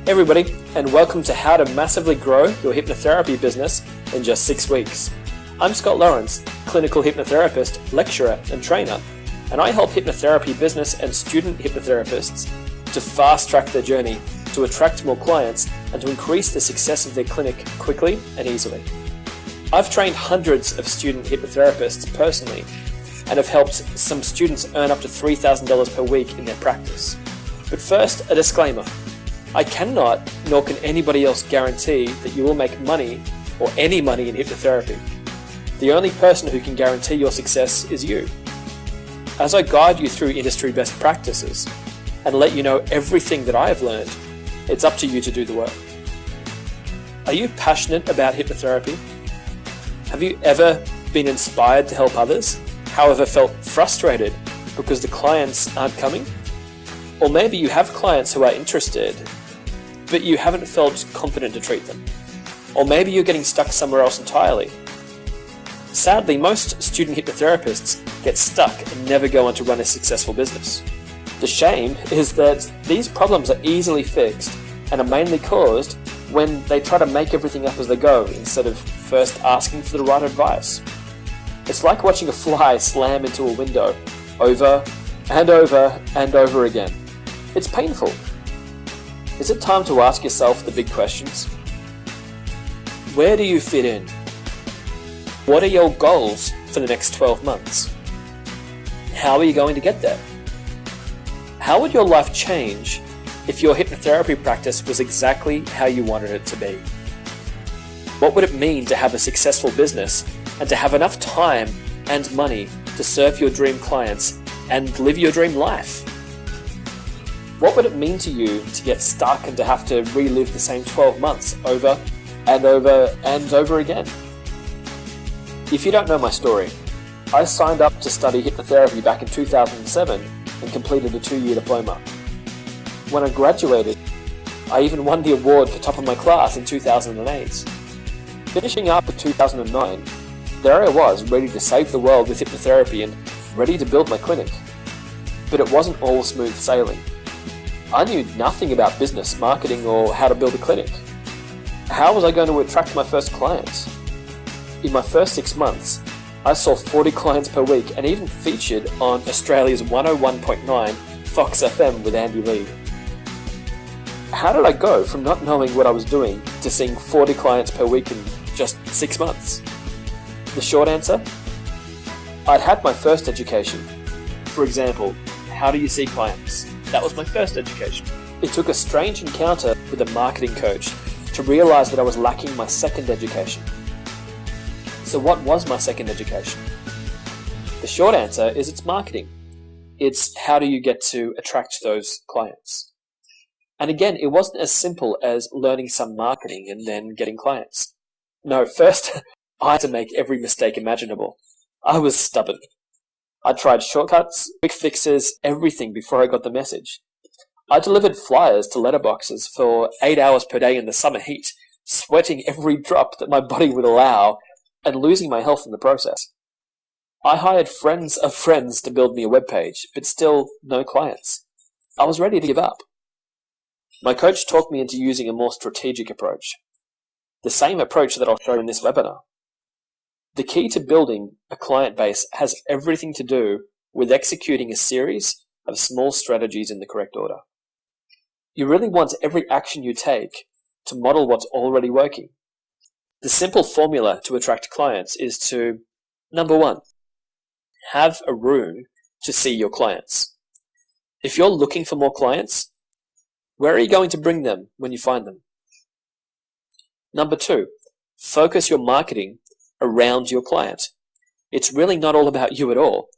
Hey everybody, and welcome to How to Massively Grow Your Hypnotherapy Business in Just 6 Weeks. I'm Scott Lawrence, clinical hypnotherapist, lecturer, and trainer, and I help hypnotherapy business and student hypnotherapists to fast-track their journey, to attract more clients, and to increase the success of their clinic quickly and easily. I've trained hundreds of student hypnotherapists personally, and have helped some students earn up to $3,000 per week in their practice. But first, a disclaimer. I cannot, nor can anybody else guarantee that you will make money or any money in hypnotherapy. The only person who can guarantee your success is you. As I guide you through industry best practices and let you know everything that I have learned, it's up to you to do the work. Are you passionate about hypnotherapy? Have you ever been inspired to help others, however felt frustrated because the clients aren't coming? Or maybe you have clients who are interested, but you haven't felt confident to treat them. Or maybe you're getting stuck somewhere else entirely. Sadly, most student hypnotherapists get stuck and never go on to run a successful business. The shame is that these problems are easily fixed and are mainly caused when they try to make everything up as they go instead of first asking for the right advice. It's like watching a fly slam into a window over and over and over again. It's painful. Is it time to ask yourself the big questions? Where do you fit in? What are your goals for the next 12 months? How are you going to get there? How would your life change if your hypnotherapy practice was exactly how you wanted it to be? What would it mean to have a successful business and to have enough time and money to serve your dream clients and live your dream life? What would it mean to you to get stuck and to have to relive the same 12 months over and over and over again? If you don't know my story, I signed up to study hypnotherapy back in 2007 and completed a 2-year diploma. When I graduated, I even won the award for top of my class in 2008. Finishing up in 2009, there I was, ready to save the world with hypnotherapy and ready to build my clinic. But it wasn't all smooth sailing. I knew nothing about business, marketing, or how to build a clinic. How was I going to attract my first clients? In my first 6 months, I saw 40 clients per week and even featured on Australia's 101.9 Fox FM with Andy Lee. How did I go from not knowing what I was doing to seeing 40 clients per week in just 6 months? The short answer? I'd had my first education. For example, how do you see clients? That was my first education. It took a strange encounter with a marketing coach to realize that I was lacking my second education. So what was my second education? The short answer is it's marketing. It's how do you get to attract those clients? And again, it wasn't as simple as learning some marketing and then getting clients. No, first, I had to make every mistake imaginable. I was stubborn. I tried shortcuts, quick fixes, everything before I got the message. I delivered flyers to letterboxes for 8 hours per day in the summer heat, sweating every drop that my body would allow and losing my health in the process. I hired friends of friends to build me a webpage, but still no clients. I was ready to give up. My coach talked me into using a more strategic approach. The same approach that I'll show in this webinar. The key to building a client base has everything to do with executing a series of small strategies in the correct order. You really want every action you take to model what's already working. The simple formula to attract clients is to, number 1, have a room to see your clients. If you're looking for more clients, where are you going to bring them when you find them? Number 2, focus your marketing around your client. It's really not all about you at all.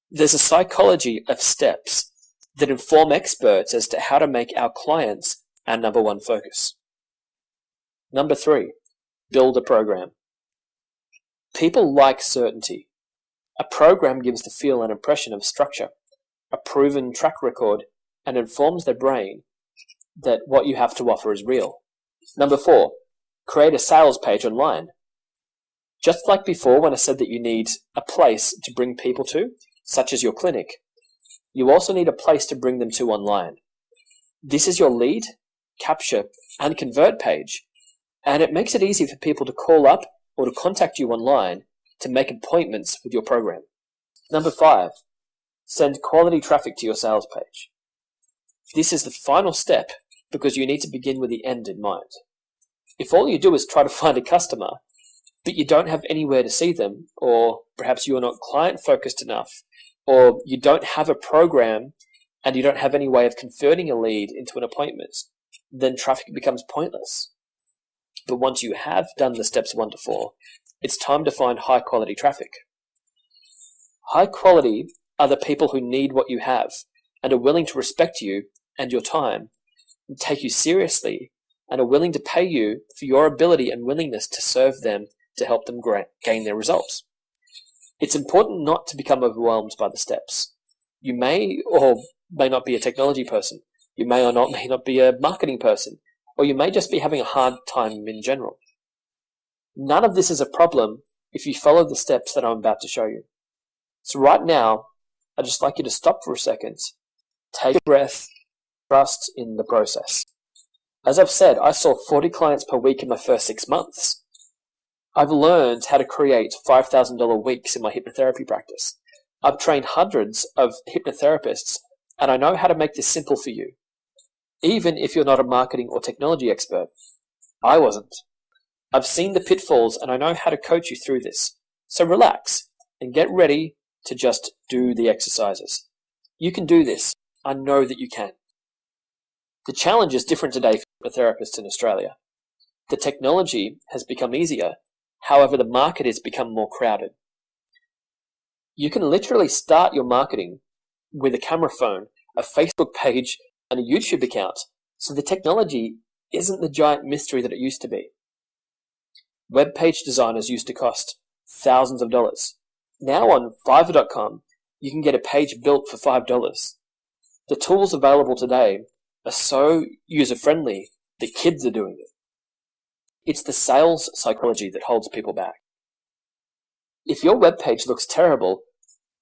There's a psychology of steps that inform experts as to how to make our clients our number 1 focus. Number 3, build a program. People like certainty. A program gives the feel and impression of structure, a proven track record, and informs their brain that what you have to offer is real. Number 4, create a sales page online. Just like before when I said that you need a place to bring people to, such as your clinic, you also need a place to bring them to online. This is your lead capture, and convert page, and it makes it easy for people to call up or to contact you online to make appointments with your program. Number 5, send quality traffic to your sales page. This is the final step because you need to begin with the end in mind. If all you do is try to find a customer, but you don't have anywhere to see them, or perhaps you are not client-focused enough, or you don't have a program and you don't have any way of converting a lead into an appointment, then traffic becomes pointless. But once you have done the steps 1 to 4, it's time to find high-quality traffic. High quality are the people who need what you have and are willing to respect you and your time, and take you seriously, and are willing to pay you for your ability and willingness to serve them to help them gain their results. It's important not to become overwhelmed by the steps. You may or may not be a technology person. You may not be a marketing person, or you may just be having a hard time in general. None of this is a problem if you follow the steps that I'm about to show you. So right now, I'd just like you to stop for a second, take a breath, trust in the process. As I've said, I saw 40 clients per week in my first 6 months. I've learned how to create $5,000 weeks in my hypnotherapy practice. I've trained hundreds of hypnotherapists, and I know how to make this simple for you. Even if you're not a marketing or technology expert, I wasn't. I've seen the pitfalls, and I know how to coach you through this. So relax and get ready to just do the exercises. You can do this. I know that you can. The challenge is different today for therapists in Australia. The technology has become easier. However, the market has become more crowded. You can literally start your marketing with a camera phone, a Facebook page, and a YouTube account. So the technology isn't the giant mystery that it used to be. Web page designers used to cost thousands of dollars. Now on Fiverr.com, you can get a page built for $5. The tools available today are so user-friendly that kids are doing it. It's the sales psychology that holds people back. If your web page looks terrible,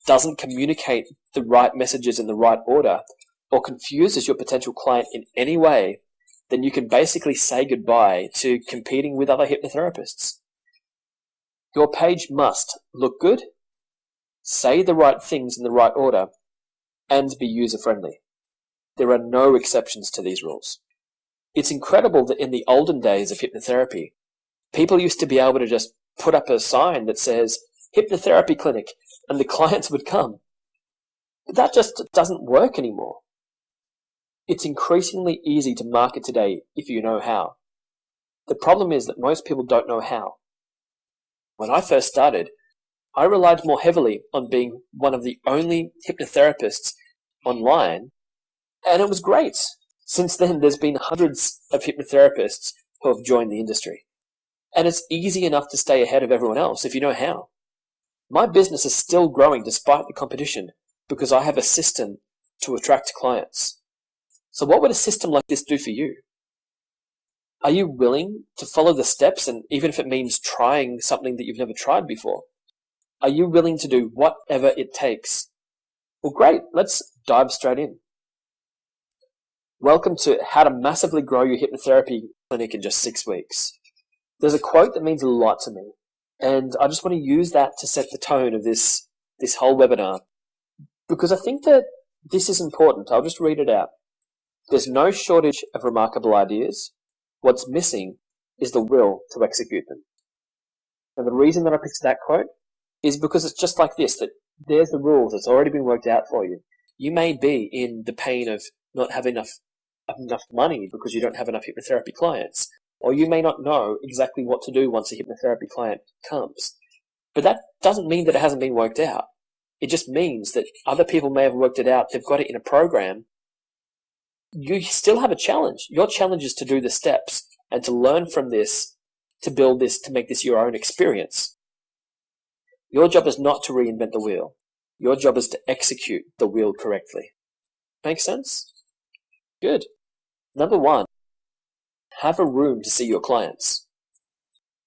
doesn't communicate the right messages in the right order, or confuses your potential client in any way, then you can basically say goodbye to competing with other hypnotherapists. Your page must look good, say the right things in the right order, and be user-friendly. There are no exceptions to these rules. It's incredible that in the olden days of hypnotherapy, people used to be able to just put up a sign that says, hypnotherapy clinic, and the clients would come. But that just doesn't work anymore. It's increasingly easy to market today if you know how. The problem is that most people don't know how. When I first started, I relied more heavily on being one of the only hypnotherapists online, and it was great. Since then, there's been hundreds of hypnotherapists who have joined the industry. And it's easy enough to stay ahead of everyone else if you know how. My business is still growing despite the competition because I have a system to attract clients. So what would a system like this do for you? Are you willing to follow the steps, and even if it means trying something that you've never tried before? Are you willing to do whatever it takes? Well, great. Let's dive straight in. Welcome to How to Massively Grow Your Hypnotherapy Clinic in Just 6 Weeks. There's a quote that means a lot to me, and I just want to use that to set the tone of this whole webinar, because I think that this is important. I'll just read it out. There's no shortage of remarkable ideas. What's missing is the will to execute them. And the reason that I picked that quote is because it's just like this, that there's the rules. It's already been worked out for you. You may be in the pain of not having enough money because you don't have enough hypnotherapy clients, or you may not know exactly what to do once a hypnotherapy client comes. But that doesn't mean that it hasn't been worked out. It just means that other people may have worked it out. They've got it in a program. You still have a challenge. Your challenge is to do the steps and to learn from this, to build this, to make this your own experience. Your job is not to reinvent the wheel. Your job is to execute the wheel correctly. Make sense? Good. Number 1, have a room to see your clients.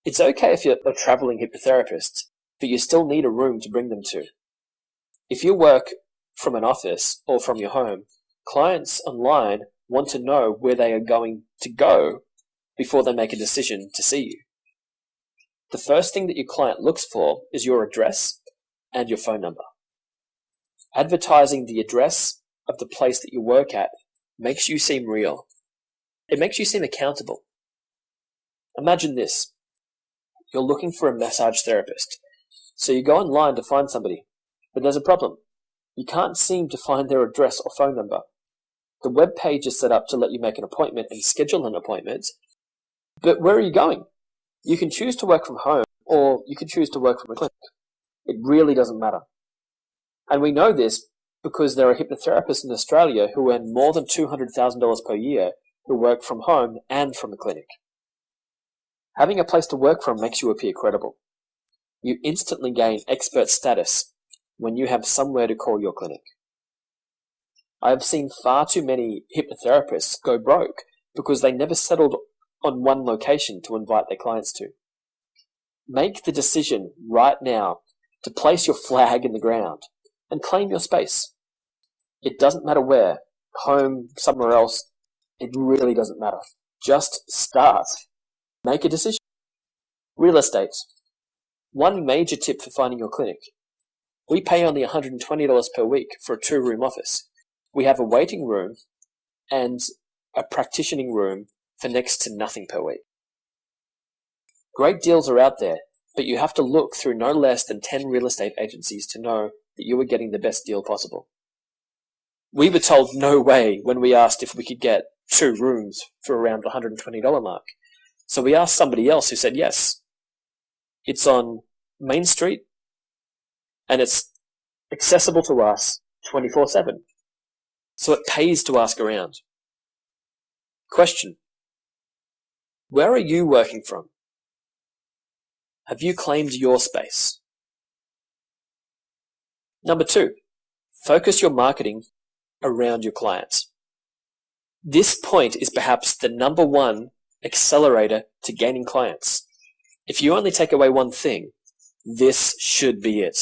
It's okay if you're a traveling hypnotherapist, but you still need a room to bring them to. If you work from an office or from your home, clients online want to know where they are going to go before they make a decision to see you. The first thing that your client looks for is your address and your phone number. Advertising the address of the place that you work at makes you seem real. It makes you seem accountable. Imagine this. You're looking for a massage therapist. So you go online to find somebody, but there's a problem. You can't seem to find their address or phone number. The web page is set up to let you make an appointment and schedule an appointment, but where are you going? You can choose to work from home, or you can choose to work from a clinic. It really doesn't matter. And we know this because there are hypnotherapists in Australia who earn more than $200,000 per year who work from home and from a clinic. Having a place to work from makes you appear credible. You instantly gain expert status when you have somewhere to call your clinic. I have seen far too many hypnotherapists go broke because they never settled on one location to invite their clients to. Make the decision right now to place your flag in the ground and claim your space. It doesn't matter where, home, somewhere else, it really doesn't matter. Just start. Make a decision. Real estate. One major tip for finding your clinic. We pay only $120 per week for a 2-room office. We have a waiting room and a practicing room for next to nothing per week. Great deals are out there, but you have to look through no less than 10 real estate agencies to know that you are getting the best deal possible. We were told no way when we asked if we could get 2 rooms for around the $120 mark. So we asked somebody else who said yes. It's on Main Street and it's accessible to us 24/7. So it pays to ask around. Question. Where are you working from? Have you claimed your space? Number 2, focus your marketing around your clients. This point is perhaps the number 1 accelerator to gaining clients. If you only take away one thing, this should be it.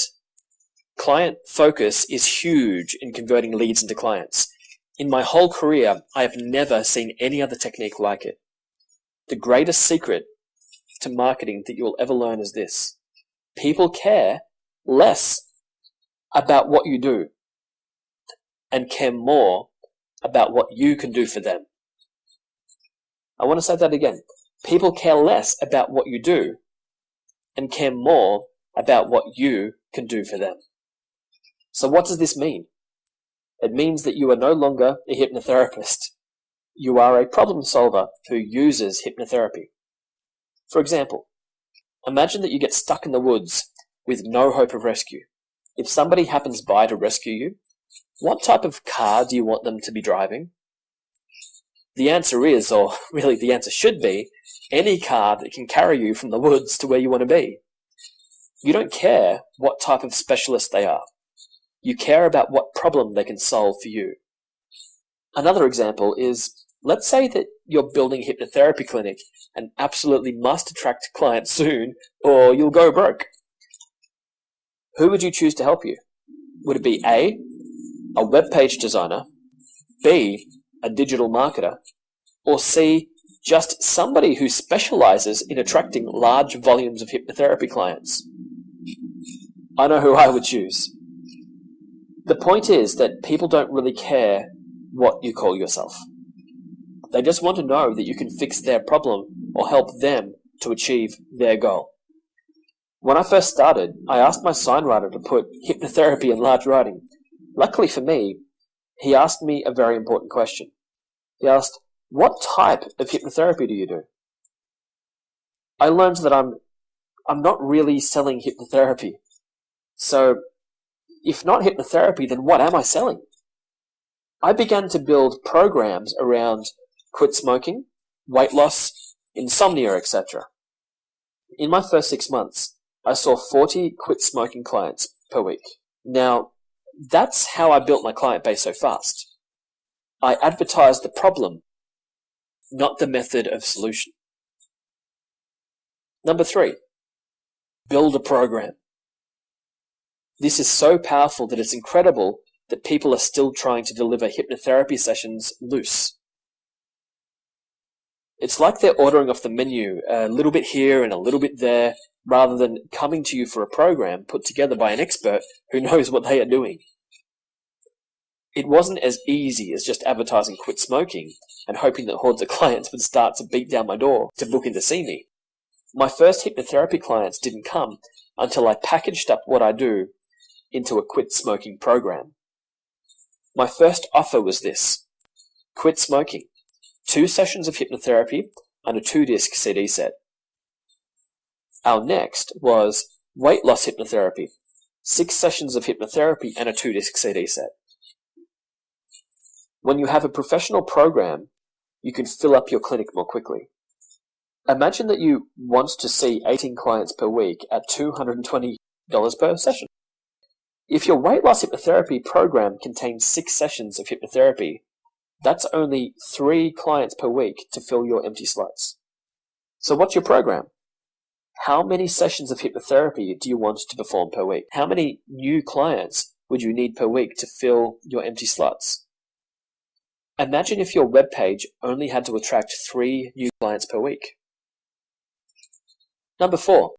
Client focus is huge in converting leads into clients. In my whole career, I have never seen any other technique like it. The greatest secret to marketing that you'll ever learn is this. People care less about what you do and care more about what you can do for them. I want to say that again. People care less about what you do and care more about what you can do for them. So what does this mean? It means that you are no longer a hypnotherapist. You are a problem solver who uses hypnotherapy. For example, imagine that you get stuck in the woods with no hope of rescue. If somebody happens by to rescue you, what type of car do you want them to be driving? The answer is, or really the answer should be, any car that can carry you from the woods to where you want to be. You don't care what type of specialist they are. You care about what problem they can solve for you. Another example is, let's say that you're building a hypnotherapy clinic and absolutely must attract clients soon or you'll go broke. Who would you choose to help you? Would it be A, a web page designer, B, a digital marketer, or C, just somebody who specializes in attracting large volumes of hypnotherapy clients? I know who I would choose. The point is that people don't really care what you call yourself. They just want to know that you can fix their problem or help them to achieve their goal. When I first started, I asked my signwriter to put hypnotherapy in large writing. Luckily for me, he asked me a very important question. He asked, "What type of hypnotherapy do you do?" I learned that I'm not really selling hypnotherapy. So, if not hypnotherapy, then what am I selling? I began to build programs around quit smoking, weight loss, insomnia, etc. In my first 6 months, I saw 40 quit smoking clients per week. Now, that's how I built my client base so fast. I advertised the problem, not the method of solution. Number 3, build a program. This is so powerful that it's incredible that people are still trying to deliver hypnotherapy sessions loose. It's like they're ordering off the menu, a little bit here and a little bit there, rather than coming to you for a program put together by an expert who knows what they are doing. It wasn't as easy as just advertising quit smoking and hoping that hordes of clients would start to beat down my door to book in to see me. My first hypnotherapy clients didn't come until I packaged up what I do into a quit smoking program. My first offer was this: quit smoking, 2 sessions of hypnotherapy and a 2-disc CD set. Our next was weight loss hypnotherapy, 6 sessions of hypnotherapy and a 2-disc CD set. When you have a professional program, you can fill up your clinic more quickly. Imagine that you want to see 18 clients per week at $220 per session. If your weight loss hypnotherapy program contains 6 sessions of hypnotherapy, that's only 3 clients per week to fill your empty slots. So what's your program? How many sessions of hypnotherapy do you want to perform per week? How many new clients would you need per week to fill your empty slots? Imagine if your web page only had to attract 3 new clients per week. Number 4,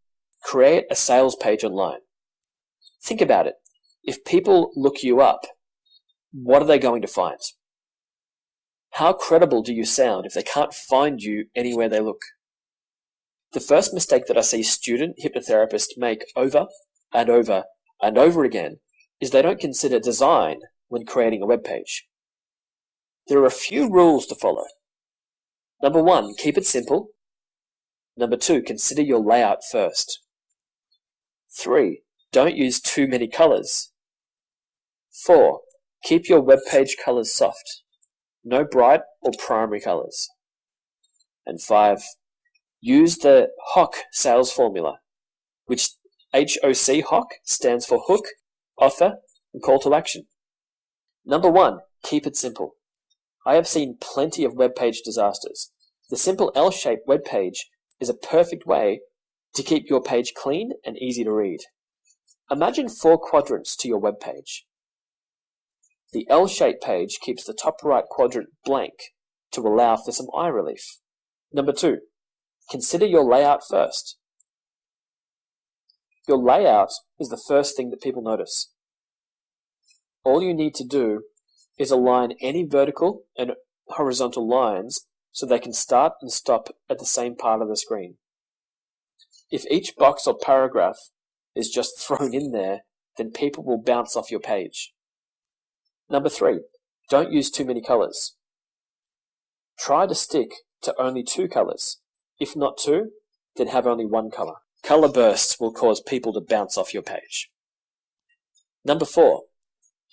create a sales page online. Think about it. If people look you up, what are they going to find? How credible do you sound if they can't find you anywhere they look? The first mistake that I see student hypnotherapists make over and over and over again is they don't consider design when creating a web page. There are a few rules to follow. Number 1, keep it simple. Number 2, consider your layout first. 3, don't use too many colors. 4, keep your web page colors soft. No bright or primary colors. And 5, use the HOC sales formula, which HOC stands for hook, offer, and call to action. Number 1, keep it simple. I have seen plenty of web page disasters. The simple L-shaped web page is a perfect way to keep your page clean and easy to read. Imagine 4 quadrants to your web page. The L-shaped page keeps the top right quadrant blank to allow for some eye relief. Number 2, consider your layout first. Your layout is the first thing that people notice. All you need to do is align any vertical and horizontal lines so they can start and stop at the same part of the screen. If each box or paragraph is just thrown in there, then people will bounce off your page. Number 3, don't use too many colors. Try to stick to only 2 colors. If not 2, then have only 1 color. Color bursts will cause people to bounce off your page. Number 4,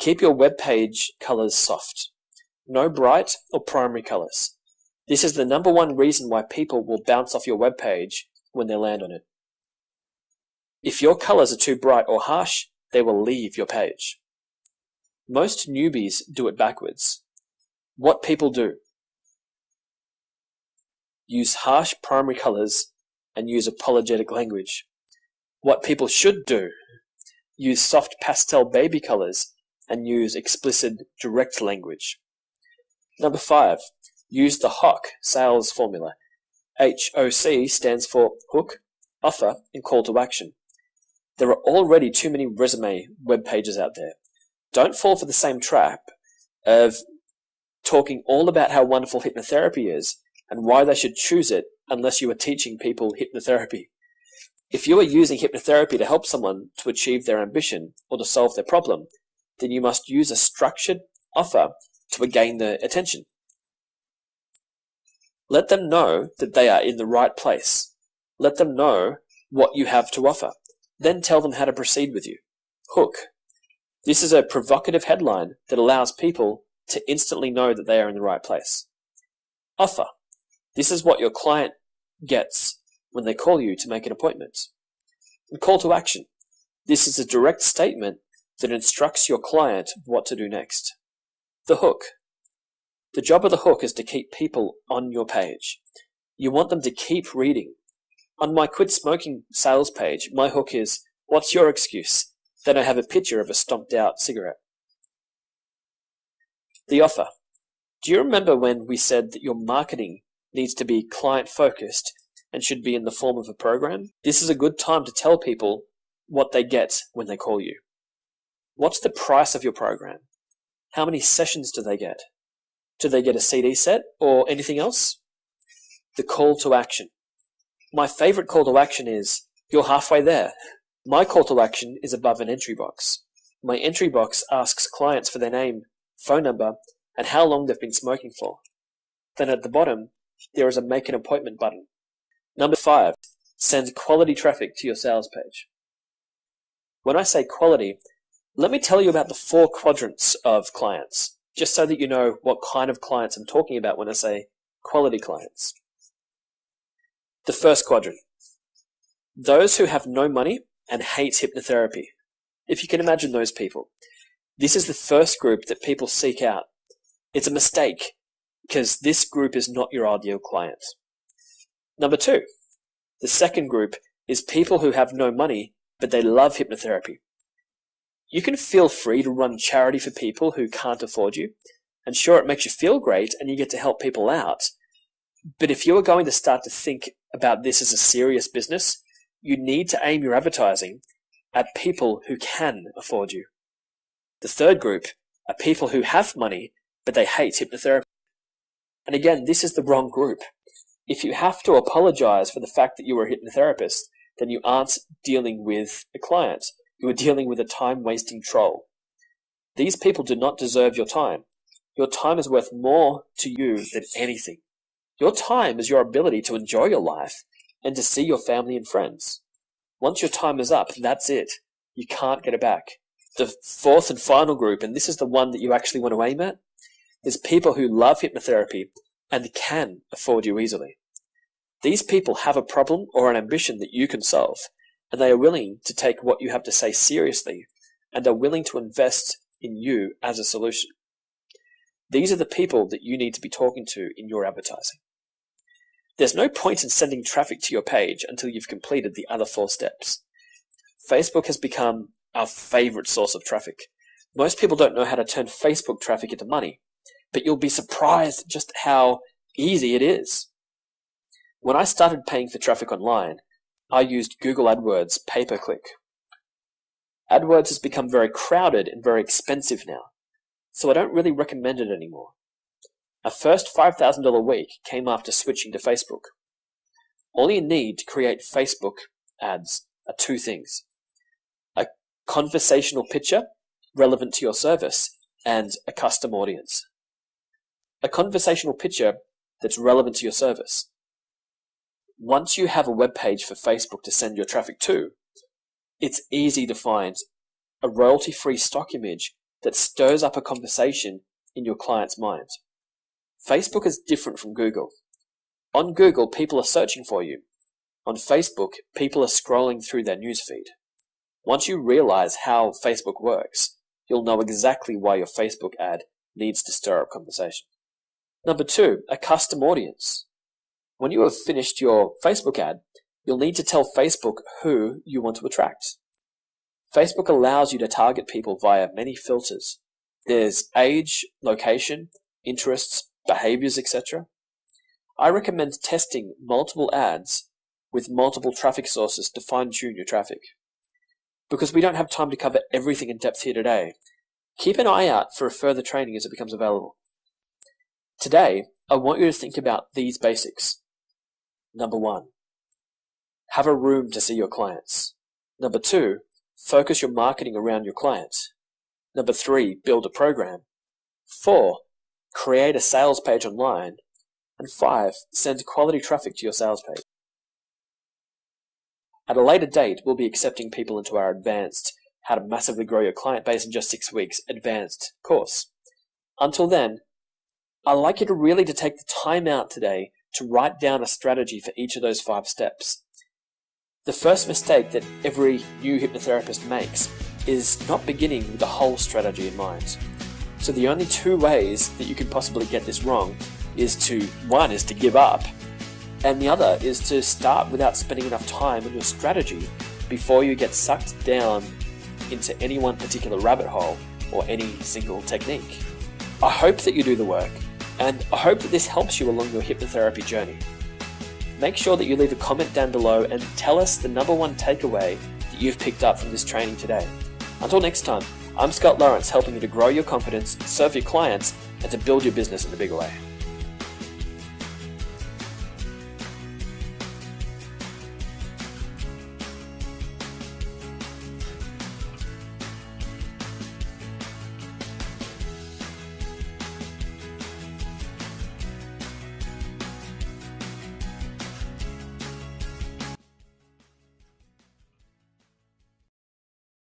keep your web page colors soft. No bright or primary colors. This is the number 1 reason why people will bounce off your web page when they land on it. If your colors are too bright or harsh, they will leave your page. Most newbies do it backwards. What people do: use harsh primary colors and use apologetic language. What people should do: use soft pastel baby colors and use explicit direct language. Number 5, use the HOC sales formula. HOC stands for hook, offer, and call to action. There are already too many resume web pages out there. Don't fall for the same trap of talking all about how wonderful hypnotherapy is and why they should choose it unless you are teaching people hypnotherapy. If you are using hypnotherapy to help someone to achieve their ambition or to solve their problem, then you must use a structured offer to gain their attention. Let them know that they are in the right place. Let them know what you have to offer. Then tell them how to proceed with you. Hook. This is a provocative headline that allows people to instantly know that they are in the right place. Offer. This is what your client gets when they call you to make an appointment. And call to action. This is a direct statement that instructs your client what to do next. The hook. The job of the hook is to keep people on your page. You want them to keep reading. On my quit smoking sales page, my hook is, "What's your excuse?" Then I have a picture of a stomped out cigarette. The offer. Do you remember when we said that your marketing needs to be client-focused and should be in the form of a program, this is a good time to tell people what they get when they call you. What's the price of your program? How many sessions do they get? Do they get a CD set or anything else? The call to action. My favorite call to action is, you're halfway there. My call to action is above an entry box. My entry box asks clients for their name, phone number, and how long they've been smoking for. Then at the bottom, there is a make an appointment button. Number 5, send quality traffic to your sales page. When I say quality, let me tell you about the 4 quadrants of clients, just so that you know what kind of clients I'm talking about when I say quality clients. The first quadrant, those who have no money and hate hypnotherapy. If you can imagine those people, this is the first group that people seek out. It's a mistake, because this group is not your ideal client. Number 2, the second group is people who have no money, but they love hypnotherapy. You can feel free to run charity for people who can't afford you, and sure, it makes you feel great and you get to help people out. But if you are going to start to think about this as a serious business, you need to aim your advertising at people who can afford you. The third group are people who have money, but they hate hypnotherapy. And again, this is the wrong group. If you have to apologize for the fact that you are a hypnotherapist, then you aren't dealing with a client. You are dealing with a time-wasting troll. These people do not deserve your time. Your time is worth more to you than anything. Your time is your ability to enjoy your life and to see your family and friends. Once your time is up, that's it. You can't get it back. The fourth and final group, and this is the one that you actually want to aim at, is people who love hypnotherapy and can afford you easily. These people have a problem or an ambition that you can solve, and they are willing to take what you have to say seriously and are willing to invest in you as a solution. These are the people that you need to be talking to in your advertising. There's no point in sending traffic to your page until you've completed the other 4 steps. Facebook has become our favorite source of traffic. Most people don't know how to turn Facebook traffic into money, but you'll be surprised just how easy it is. When I started paying for traffic online, I used Google AdWords pay-per-click. AdWords has become very crowded and very expensive now, so I don't really recommend it anymore. Our first $5,000 week came after switching to Facebook. All you need to create Facebook ads are 2 things: a conversational picture relevant to your service and a custom audience. A conversational picture that's relevant to your service. Once you have a web page for Facebook to send your traffic to, it's easy to find a royalty-free stock image that stirs up a conversation in your client's mind. Facebook is different from Google. On Google, people are searching for you. On Facebook, people are scrolling through their newsfeed. Once you realize how Facebook works, you'll know exactly why your Facebook ad needs to stir up conversation. Number 2, a custom audience. When you have finished your Facebook ad, you'll need to tell Facebook who you want to attract. Facebook allows you to target people via many filters. There's age, location, interests, behaviors, etc. I recommend testing multiple ads with multiple traffic sources to fine-tune your traffic. Because we don't have time to cover everything in depth here today, keep an eye out for further training as it becomes available. Today, I want you to think about these basics. Number 1, have a room to see your clients. Number 2, focus your marketing around your client. Number 3, build a program. 4, create a sales page online. And 5, send quality traffic to your sales page. At a later date, we'll be accepting people into our advanced How to Massively Grow Your Client Base in Just 6 Weeks advanced course. Until then, I'd like you to really take the time out today to write down a strategy for each of those 5 steps. The first mistake that every new hypnotherapist makes is not beginning with the whole strategy in mind. So the only 2 ways that you can possibly get this wrong is one is to give up, and the other is to start without spending enough time on your strategy before you get sucked down into any one particular rabbit hole or any single technique. I hope that you do the work. And I hope that this helps you along your hypnotherapy journey. Make sure that you leave a comment down below and tell us the number one takeaway that you've picked up from this training today. Until next time, I'm Scott Lawrence, helping you to grow your confidence, serve your clients, and to build your business in a bigger way.